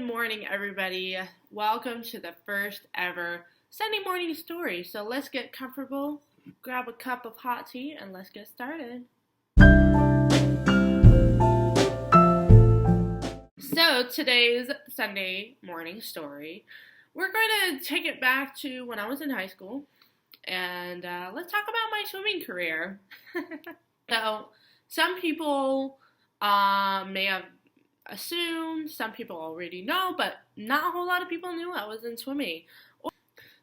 Good morning, everybody. Welcome to the first ever Sunday morning story. So let's get comfortable, grab a cup of hot tea, and let's get started. So today's Sunday morning story, we're going to take it back to when I was in high school, and let's talk about my swimming career. So some people may have assumed, some people already know, but not a whole lot of people knew I was in swimming.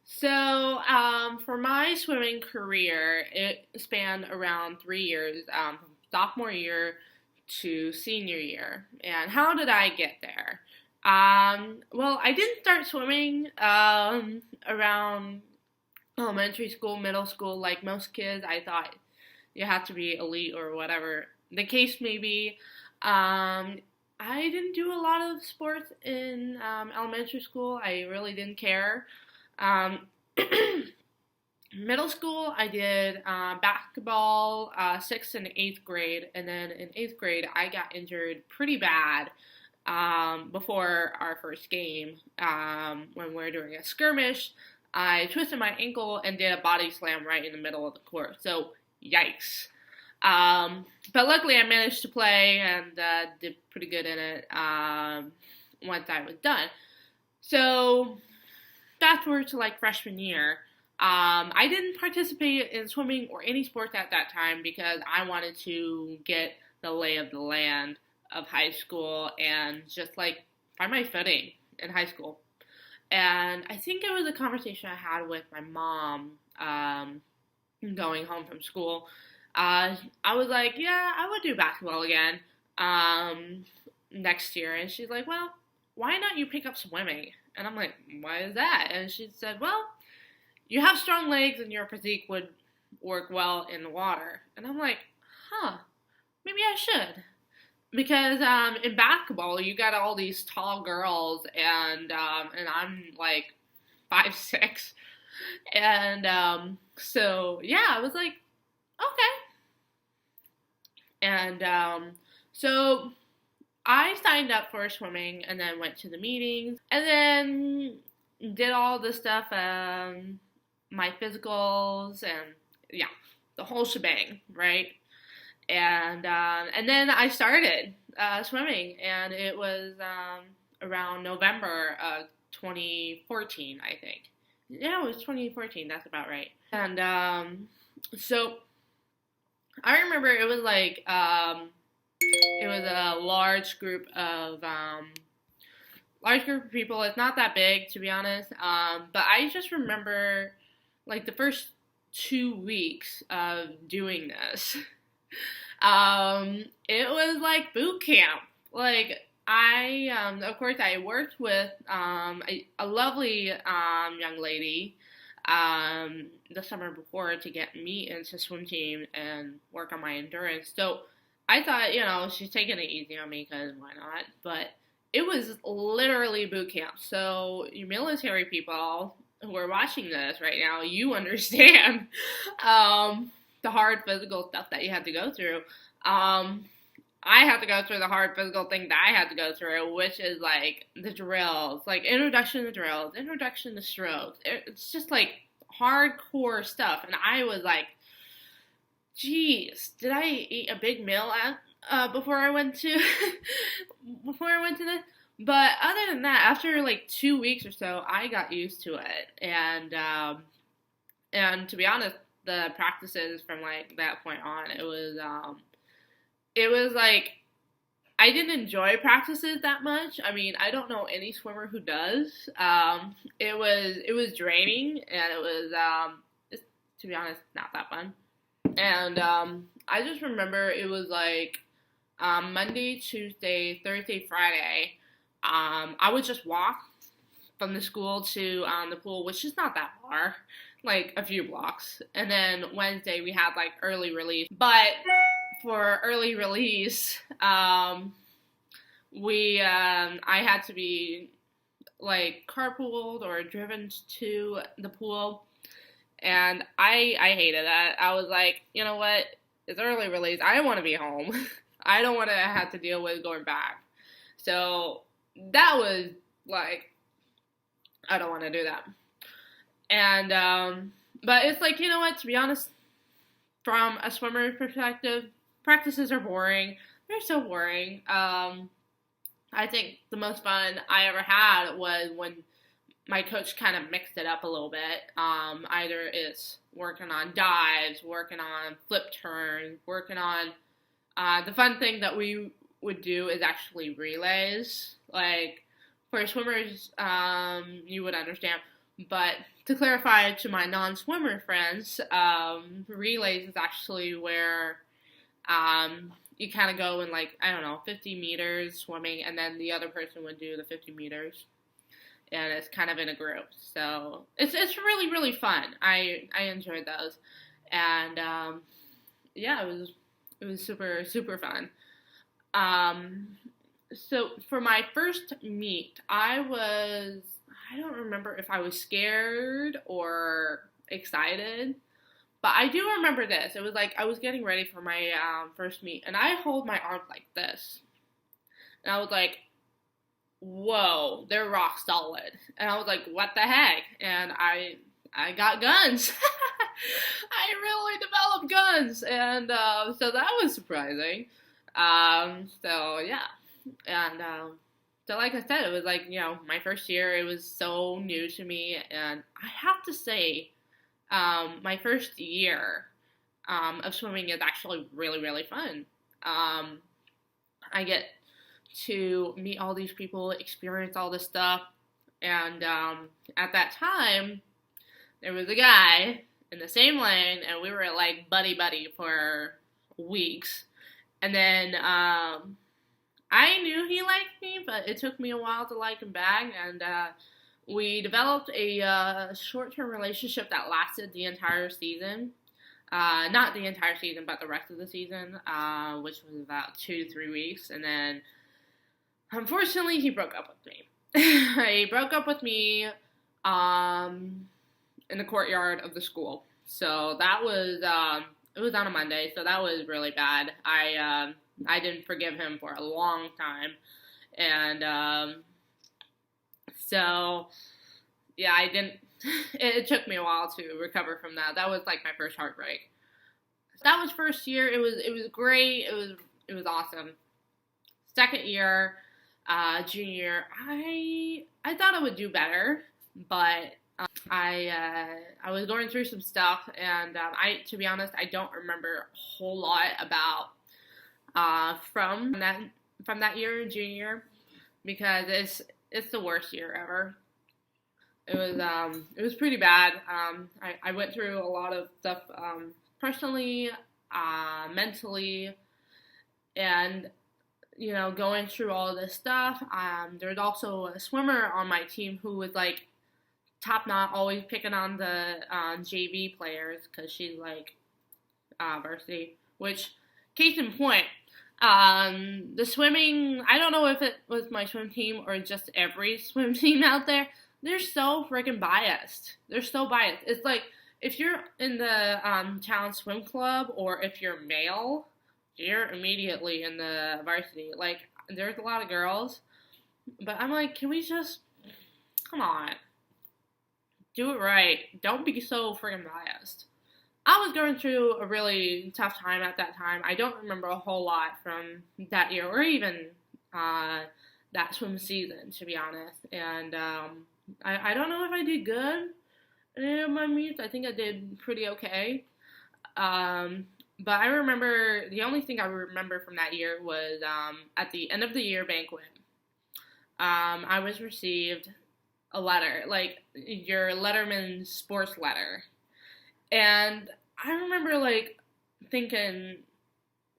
So for my swimming career, it spanned around 3 years, from sophomore year to senior year. And how did I get there? Well, I didn't start swimming around elementary school, middle school, like most kids. I thought you have to be elite or whatever the case may be. I didn't do a lot of sports in elementary school. I really didn't care. Middle school, I did basketball, 6th and 8th grade, and then in 8th grade, I got injured pretty bad before our first game. When we were doing a skirmish, I twisted my ankle and did a body slam right in the middle of the court. So, yikes. But luckily I managed to play and did pretty good in it once I was done. So fast forward to like freshman year, I didn't participate in swimming or any sports at that time because I wanted to get the lay of the land of high school and just like find my footing in high school. And I think it was a conversation I had with my mom going home from school. I was like, yeah, I would do basketball again next year. And she's like, well, why not you pick up swimming? And I'm like, why is that? And she said, well, you have strong legs and your physique would work well in the water. And I'm like, maybe I should. Because in basketball, you got all these tall girls, and I'm like 5'6". And so, yeah, I was like, okay. And so I signed up for swimming and then went to the meetings and then did all the stuff, my physicals and yeah, the whole shebang, right? And then I started swimming, and it was around November of 2014, I think. Yeah, it was 2014. That's about right. And so I remember it was like it was a large group of people. It's not that big, to be honest. But I just remember like the first 2 weeks of doing this. It was like boot camp. Like I, of course, I worked with a lovely young lady the summer before to get me into swim team and work on my endurance. So I thought, she's taking it easy on me because why not? But it was literally boot camp. So you military people who are watching this right now, you understand the hard physical stuff that you had to go through. I had to go through the hard physical thing that I had to go through, which is like the drills, like introduction to drills, introduction to strokes. It's just like hardcore stuff. And I was like, geez, did I eat a big meal before I went to this? But other than that, after like 2 weeks or so, I got used to it. And to be honest, the practices from like that point on, it was like I didn't enjoy practices that much. I mean, I don't know any swimmer who does. It was draining, and it was to be honest, not that fun. And I just remember it was like Monday, Tuesday, Thursday, Friday. I would just walk from the school to the pool, which is not that far, like a few blocks. And then Wednesday we had like early release. But for early release, I had to be like carpooled or driven to the pool. And I hated that. I was like, you know what? It's early release. I want to be home. I don't want to have to deal with going back. So that was Like, I don't want to do that. And, but it's like, you know what, to be honest, from a swimmer's perspective, practices are boring. They're so boring. I think the most fun I ever had was when my coach kind of mixed it up a little bit. Either it's working on dives, working on flip turns, working on the fun thing that we would do is actually relays. Like for swimmers, you would understand. But to clarify to my non-swimmer friends, relays is actually where you kind of go in like, I don't know, 50 meters swimming, and then the other person would do the 50 meters. And it's kind of in a group. So it's really, really fun. I enjoyed those. And yeah, it was super, super fun. So for my first meet, I don't remember if I was scared or excited, but I do remember this. It was like I was getting ready for my first meet, and I hold my arm like this. And I was like, whoa, they're rock solid. And I was like, what the heck? And I got guns. I really developed guns. And so that was surprising. So yeah. And so like I said, it was like, you know, my first year, it was so new to me. And I have to say, my first year of swimming is actually really, really fun. I get to meet all these people, experience all this stuff. And at that time, there was a guy in the same lane, and we were like buddy for weeks. And then I knew he liked me, but it took me a while to like him back. And we developed a short-term relationship that lasted the entire season. Not the entire season, but the rest of the season, which was about 2 to 3 weeks. And then unfortunately, he broke up with me. He broke up with me in the courtyard of the school. So that was it was on a Monday, so that was really bad. I didn't forgive him for a long time, and so yeah, I didn't. It took me a while to recover from that. That was like my first heartbreak. So that was first year. It was great. It was awesome. Second year. Junior, I thought I would do better, but I was going through some stuff, and to be honest, I don't remember a whole lot about from that year, junior, because it's the worst year ever. It was pretty bad. I went through a lot of stuff personally, mentally, and you know, going through all this stuff. There was also a swimmer on my team who was like top notch, always picking on the JV players because she's like varsity. Which, case in point, the swimming. I don't know if it was my swim team or just every swim team out there. They're so freaking biased. They're so biased. It's like if you're in the town swim club or if you're male, you're immediately in the varsity. Like, there's a lot of girls, but I'm like, can we just, come on, do it right. Don't be so freaking biased. I was going through a really tough time at that time. I don't remember a whole lot from that year or even that swim season, to be honest. And I don't know if I did good in my meets. I think I did pretty okay. But I remember, the only thing I remember from that year was at the end of the year banquet, I was received a letter, like your Letterman sports letter. And I remember like thinking,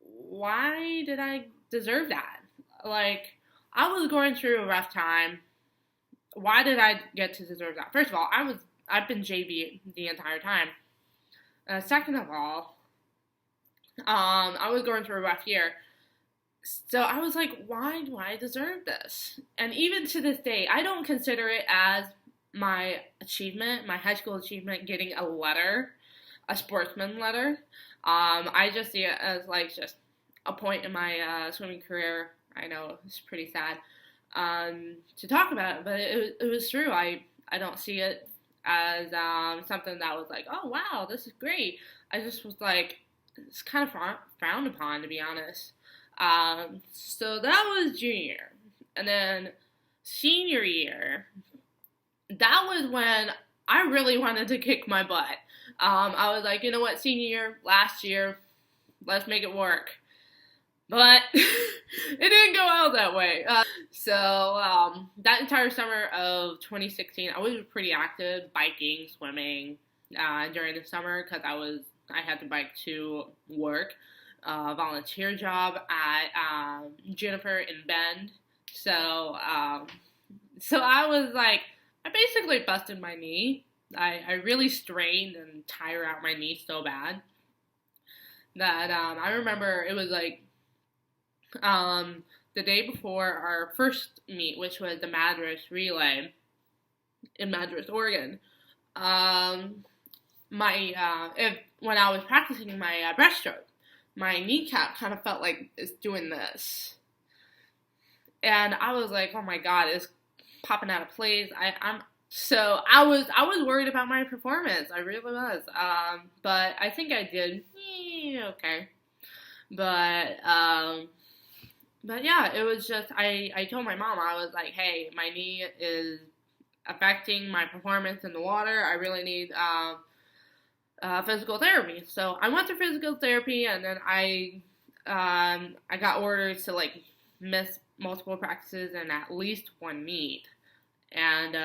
why did I deserve that? Like, I was going through a rough time. Why did I get to deserve that? First of all, I've been JV the entire time. Second of all, I was going through a rough year. So I was like, why do I deserve this? And even to this day, I don't consider it as my achievement, my high school achievement, getting a letter, a sportsman letter. I just see it as like just a point in my swimming career. I know it's pretty sad. to talk about it, but it was true. I don't see it as something that was like, oh wow, this is great. I just was like, it's kind of frowned upon, to be honest. So that was junior year, and then senior year, that was when I really wanted to kick my butt. I was like, you know what, senior year, last year, let's make it work. But it didn't go out that way. So that entire summer of 2016, I was pretty active, biking, swimming during the summer because I had to bike to work. Volunteer job at Juniper in Bend. So I was like, I basically busted my knee. I really strained and tired out my knee so bad that I remember it was like the day before our first meet, which was the Madras Relay in Madras, Oregon. When I was practicing my breaststroke, my kneecap kind of felt like it's doing this, and I was like, oh my god, it's popping out of place. I was worried about my performance. I really was. But I think I did okay. But yeah, it was just I told my mom, I was like, hey, my knee is affecting my performance in the water. I really need physical therapy. So I went to physical therapy, and then I got orders to like miss multiple practices and at least one meet. And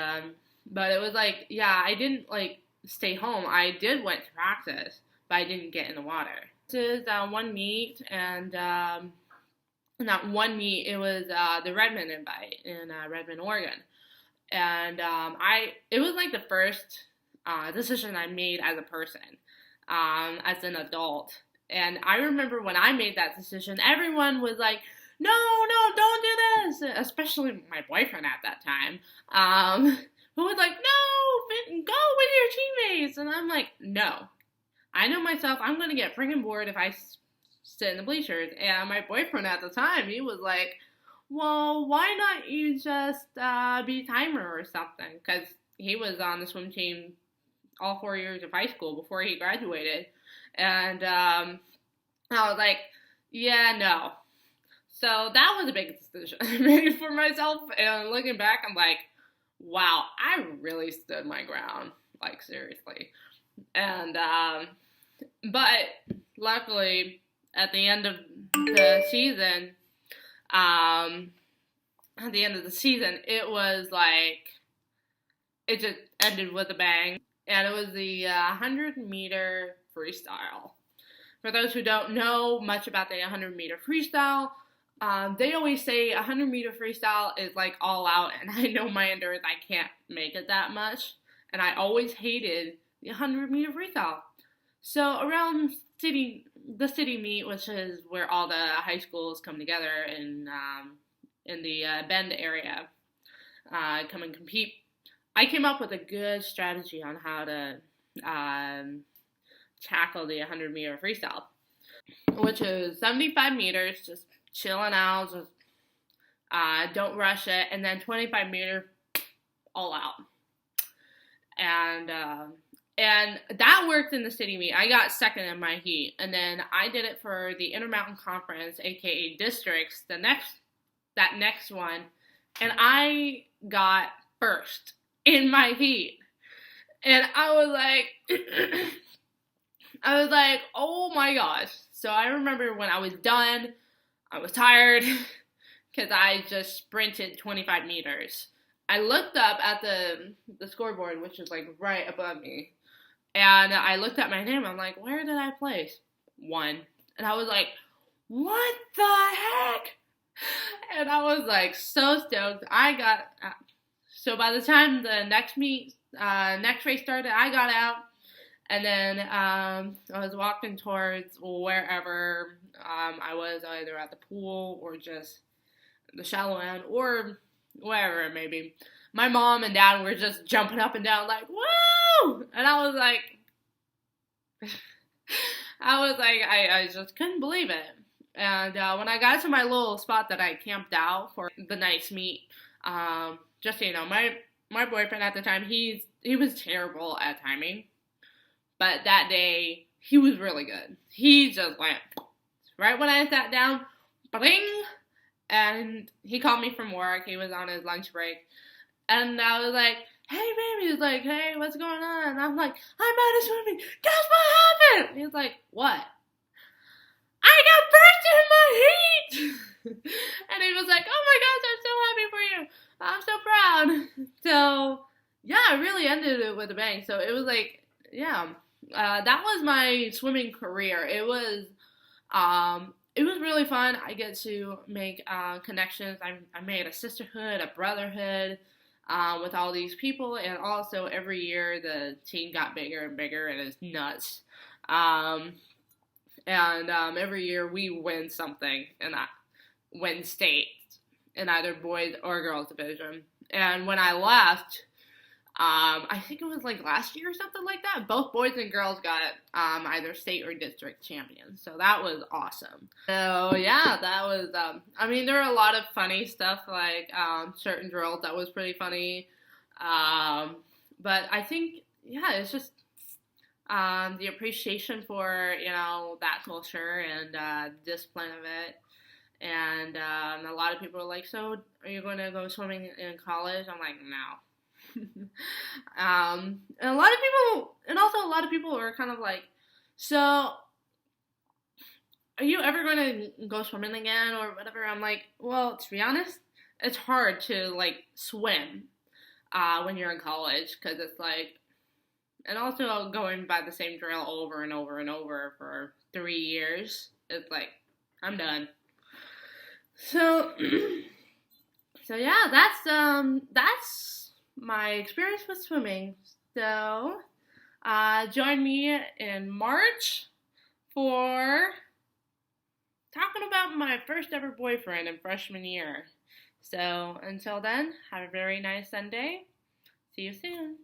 but it was like, yeah, I didn't like stay home. I did went to practice, but I didn't get in the water. This is one meet, and not one meet. It was the Redmond Invite in Redmond, Oregon, and it was like the first decision I made as a person, as an adult. And I remember when I made that decision, everyone was like, no, don't do this, especially my boyfriend at that time, who was like, no, go with your teammates. And I'm like, no, I know myself, I'm going to get freaking bored if I sit in the bleachers. And my boyfriend at the time, he was like, well, why not you just be timer or something? Because he was on the swim team all 4 years of high school before he graduated. And I was like, yeah, no. So that was a big decision I made for myself. And looking back, I'm like, wow, I really stood my ground. Like, seriously. And, but luckily, at the end of the season, it was like, it just ended with a bang. And it was the 100-meter freestyle. For those who don't know much about the 100-meter freestyle, they always say 100-meter freestyle is like all out, and I know my endurance, I can't make it that much, and I always hated the 100-meter freestyle. So around the city meet, which is where all the high schools come together in the Bend area, come and compete, I came up with a good strategy on how to tackle the 100-meter freestyle, which is 75 meters, just chilling out, just don't rush it, and then 25 meter all out. And that worked in the city meet. I got second in my heat, and then I did it for the Intermountain Conference, aka districts, that next one, and I got first in my heat. And I was like, oh my gosh. So I remember when I was done, I was tired because I just sprinted 25 meters. I looked up at the scoreboard, which is like right above me, and I looked at my name. I'm like, where did I place? 1. And I was like, what the heck? And I was like so stoked. So by the time the next race started, I got out. And then I was walking towards wherever I was, either at the pool or just the shallow end or wherever it may be. My mom and dad were just jumping up and down like, woo! And I was like, I just couldn't believe it. And when I got to my little spot that I camped out for the night's meet, just so you know, my boyfriend at the time, he was terrible at timing, but that day he was really good. He just went right when I sat down, bling, and he called me from work. He was on his lunch break, and I was like, "Hey, baby," he's like, "Hey, what's going on?" And I'm like, "I'm out of swimming. Guess what happened?" He's like, "What?" "I got first in my heat!" And he was like, "Oh my gosh, I'm so happy for you. I'm so proud." So, yeah, I really ended it with a bang. So it was like, yeah, that was my swimming career. It was really fun. I get to make connections. I made a sisterhood, a brotherhood with all these people, and also every year the team got bigger and bigger, and it's nuts. Um, and every year we win something, and I win state in either boys or girls division. And when I left, I think it was like last year or something like that. Both boys and girls got either state or district champions, so that was awesome. So yeah, that was. I mean, there were a lot of funny stuff like certain drills that was pretty funny, um, but I think yeah, it's just the appreciation for that culture and discipline of it. And a lot of people are like, "So, are you going to go swimming in college?" I'm like, "No." And a lot of people, and also a lot of people are kind of like, "So, are you ever going to go swimming again or whatever?" I'm like, "Well, to be honest, it's hard to like swim when you're in college because it's like, and also going by the same drill over and over and over for 3 years. It's like I'm done." So, so yeah, that's my experience with swimming. So, join me in March for talking about my first ever boyfriend in freshman year. So, until then, have a very nice Sunday. See you soon.